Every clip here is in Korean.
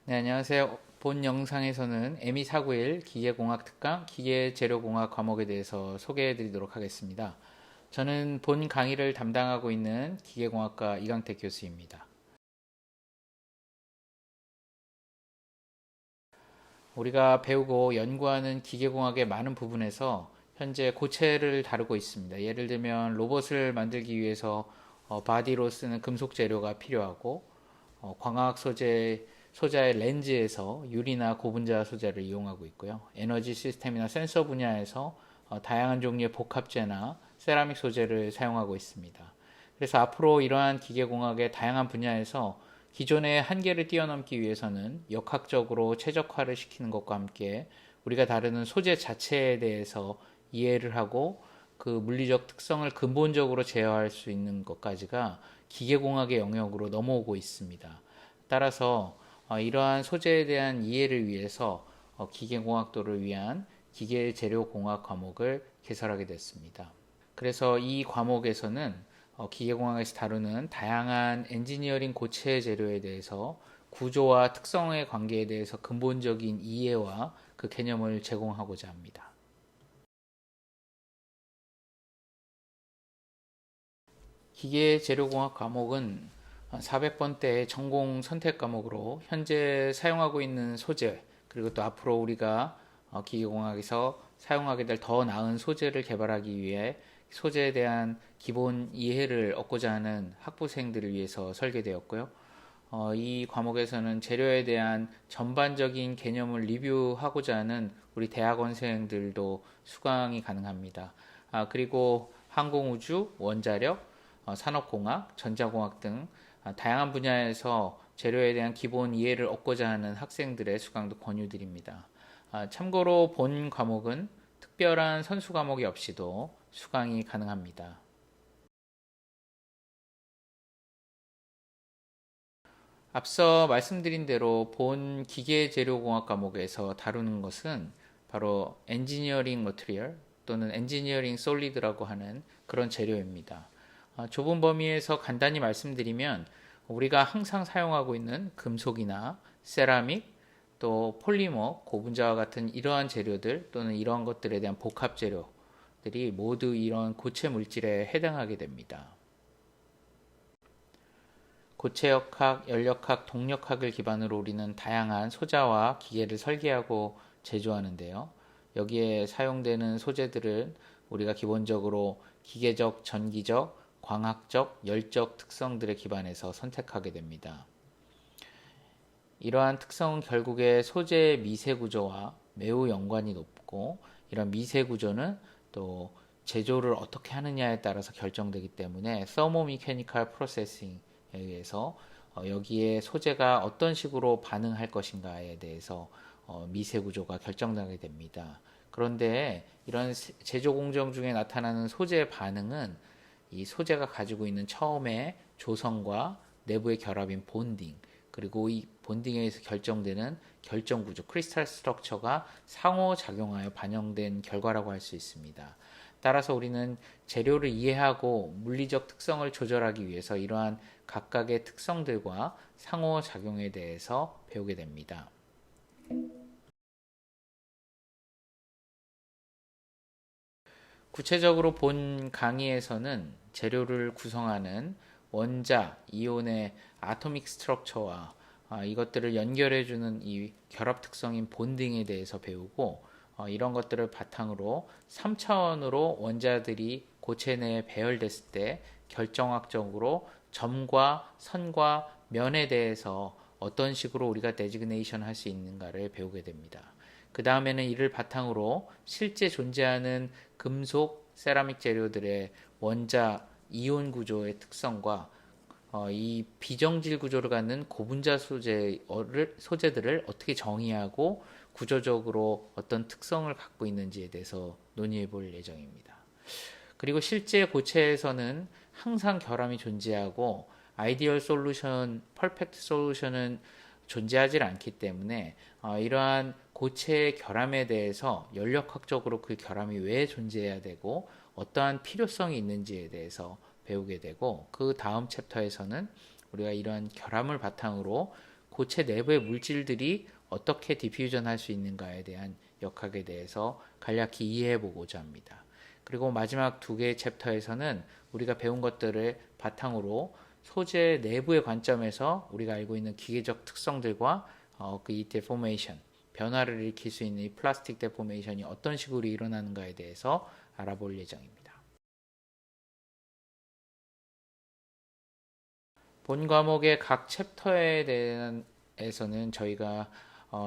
네, 안녕하세요. 본 영상에서는 ME491 기계공학 특강 기계재료공학 과목에 대해서 소개해 드리도록 하겠습니다. 저는 본 강의를 담당하고 있는 기계공학과 이강택 교수입니다. 우리가 배우고 연구하는 기계공학의 많은 부분에서 현재 고체를 다루고 있습니다. 예를 들면 로봇을 만들기 위해서 바디로 쓰는 금속 재료가 필요하고 광학 소자의 렌즈에서 유리나 고분자 소재를 이용하고 있고요. 에너지 시스템이나 센서 분야에서 다양한 종류의 복합재나 세라믹 소재를 사용하고 있습니다. 그래서 앞으로 이러한 기계공학의 다양한 분야에서 기존의 한계를 뛰어넘기 위해서는 역학적으로 최적화를 시키는 것과 함께 우리가 다루는 소재 자체에 대해서 이해를 하고 그 물리적 특성을 근본적으로 제어할 수 있는 것까지가 기계공학의 영역으로 넘어오고 있습니다. 따라서 이러한 소재에 대한 이해를 위해서 기계공학도를 위한 기계재료공학 과목을 개설하게 됐습니다. 그래서 이 과목에서는 기계공학에서 다루는 다양한 엔지니어링 고체 재료에 대해서 구조와 특성의 관계에 대해서 근본적인 이해와 그 개념을 제공하고자 합니다. 기계재료공학 과목은 400번대 전공 선택 과목으로 현재 사용하고 있는 소재 그리고 또 앞으로 우리가 기계공학에서 사용하게 될 더 나은 소재를 개발하기 위해 소재에 대한 기본 이해를 얻고자 하는 학부생들을 위해서 설계되었고요. 이 과목에서는 재료에 대한 전반적인 개념을 리뷰하고자 하는 우리 대학원생들도 수강이 가능합니다. 그리고 항공우주, 원자력, 산업공학, 전자공학 등 다양한 분야에서 재료에 대한 기본 이해를 얻고자 하는 학생들의 수강도 권유드립니다. 참고로 본 과목은 특별한 선수 과목이 없이도 수강이 가능합니다. 앞서 말씀드린 대로 본 기계재료공학 과목에서 다루는 것은 바로 엔지니어링 머티리얼 또는 엔지니어링 솔리드라고 하는 그런 재료입니다. 좁은 범위에서 간단히 말씀드리면 우리가 항상 사용하고 있는 금속이나 세라믹 또 폴리머, 고분자와 같은 이러한 재료들 또는 이러한 것들에 대한 복합 재료들이 모두 이런 고체 물질에 해당하게 됩니다. 고체역학, 연력학, 동력학을 기반으로 우리는 다양한 소자와 기계를 설계하고 제조하는데요. 여기에 사용되는 소재들은 우리가 기본적으로 기계적, 전기적, 광학적, 열적 특성들에 기반해서 선택하게 됩니다. 이러한 특성은 결국에 소재의 미세 구조와 매우 연관이 높고 이런 미세 구조는 또 제조를 어떻게 하느냐에 따라서 결정되기 때문에 서모미케니컬 프로세싱에 의해서 여기에 소재가 어떤 식으로 반응할 것인가에 대해서 미세 구조가 결정나게 됩니다. 그런데 이런 제조 공정 중에 나타나는 소재 반응은 이 소재가 가지고 있는 처음에 조성과 내부의 결합인 본딩 그리고 이 본딩에 의해서 결정되는 결정 구조 크리스탈 스트럭처가 상호작용하여 반영된 결과라고 할 수 있습니다. 따라서 우리는 재료를 이해하고 물리적 특성을 조절하기 위해서 이러한 각각의 특성들과 상호작용에 대해서 배우게 됩니다. 구체적으로 본 강의에서는 재료를 구성하는 원자, 이온의 아토믹 스트럭처와 이것들을 연결해주는 이 결합 특성인 본딩에 대해서 배우고 이런 것들을 바탕으로 3차원으로 원자들이 고체 내에 배열됐을 때 결정학적으로 점과 선과 면에 대해서 어떤 식으로 우리가 데지그네이션 할 수 있는가를 배우게 됩니다. 그 다음에는 이를 바탕으로 실제 존재하는 금속, 세라믹 재료들의 원자, 이온 구조의 특성과 이 비정질 구조를 갖는 고분자 소재들을 어떻게 정의하고 구조적으로 어떤 특성을 갖고 있는지에 대해서 논의해 볼 예정입니다. 그리고 실제 고체에서는 항상 결함이 존재하고 아이디얼 솔루션, 퍼펙트 솔루션은 존재하지 않기 때문에 이러한 고체의 결함에 대해서 연력학적으로 그 결함이 왜 존재해야 되고 어떠한 필요성이 있는지에 대해서 배우게 되고 그 다음 챕터에서는 우리가 이러한 결함을 바탕으로 고체 내부의 물질들이 어떻게 디퓨전 할 수 있는가에 대한 역학에 대해서 간략히 이해해 보고자 합니다. 그리고 마지막 두 개의 챕터에서는 우리가 배운 것들을 바탕으로 소재 내부의 관점에서 우리가 알고 있는 기계적 특성들과 이 데포메이션, 변화를 일으킬 수 있는 이 플라스틱 데포메이션이 어떤 식으로 일어나는가에 대해서 알아볼 예정입니다. 본 과목의 각 챕터에 대해서는 저희가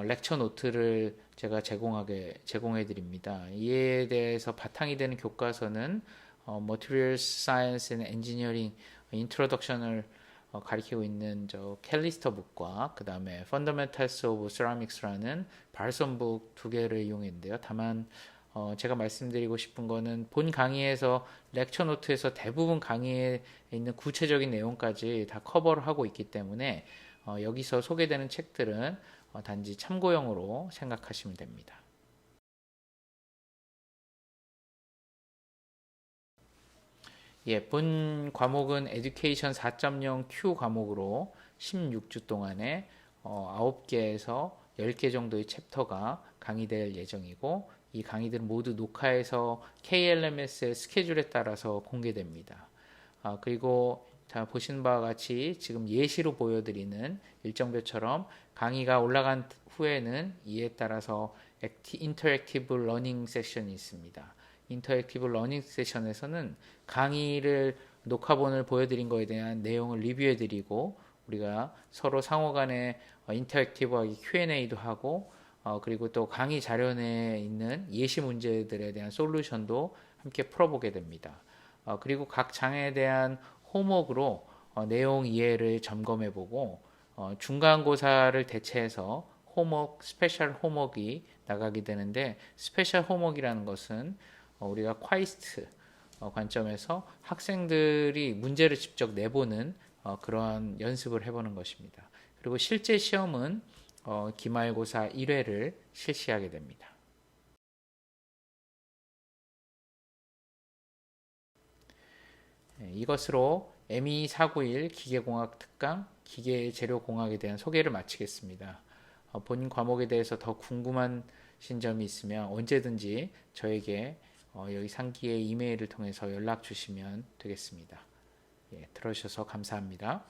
렉처 노트를 제가 제공해 드립니다. 이에 대해서 바탕이 되는 교과서는 Materials Science and Engineering Introduction을 가리키고 있는 저 캘리스터 북과 그 다음에 Fundamentals of Ceramics라는 발선 북 두 개를 이용했는데요. 다만 제가 말씀드리고 싶은 거는 본 강의에서 렉처 노트에서 대부분 강의에 있는 구체적인 내용까지 다 커버를 하고 있기 때문에 여기서 소개되는 책들은 단지 참고용으로 생각하시면 됩니다. 예, 본 과목은 에듀케이션 4.0 Q 과목으로 16주 동안에 9개에서 10개 정도의 챕터가 강의될 예정이고 이 강의들은 모두 녹화해서 KLMS의 스케줄에 따라서 공개됩니다. 그리고 자, 보시는 바와 같이 지금 예시로 보여드리는 일정표처럼 강의가 올라간 후에는 이에 따라서 인터랙티브 러닝 세션이 있습니다. 인터랙티브 러닝 세션에서는 강의를 녹화본을 보여드린 거에 대한 내용을 리뷰해드리고 우리가 서로 상호간에 인터랙티브하게 Q&A도 하고 그리고 또 강의 자료 내에 있는 예시 문제들에 대한 솔루션도 함께 풀어보게 됩니다. 그리고 각 장에 대한 홈워크로 내용 이해를 점검해보고 중간고사를 대체해서 스페셜 홈워크가 나가게 되는데 스페셜 홈워크라는 것은 우리가 콰이스트 관점에서 학생들이 문제를 직접 내보는 그러한 연습을 해보는 것입니다. 그리고 실제 시험은 기말고사 1회를 실시하게 됩니다. 이것으로 ME491 기계공학 특강 기계재료공학에 대한 소개를 마치겠습니다. 본 과목에 대해서 더 궁금하신 점이 있으면 언제든지 저에게 여기 상기의 이메일을 통해서 연락 주시면 되겠습니다. 예, 들어주셔서 감사합니다.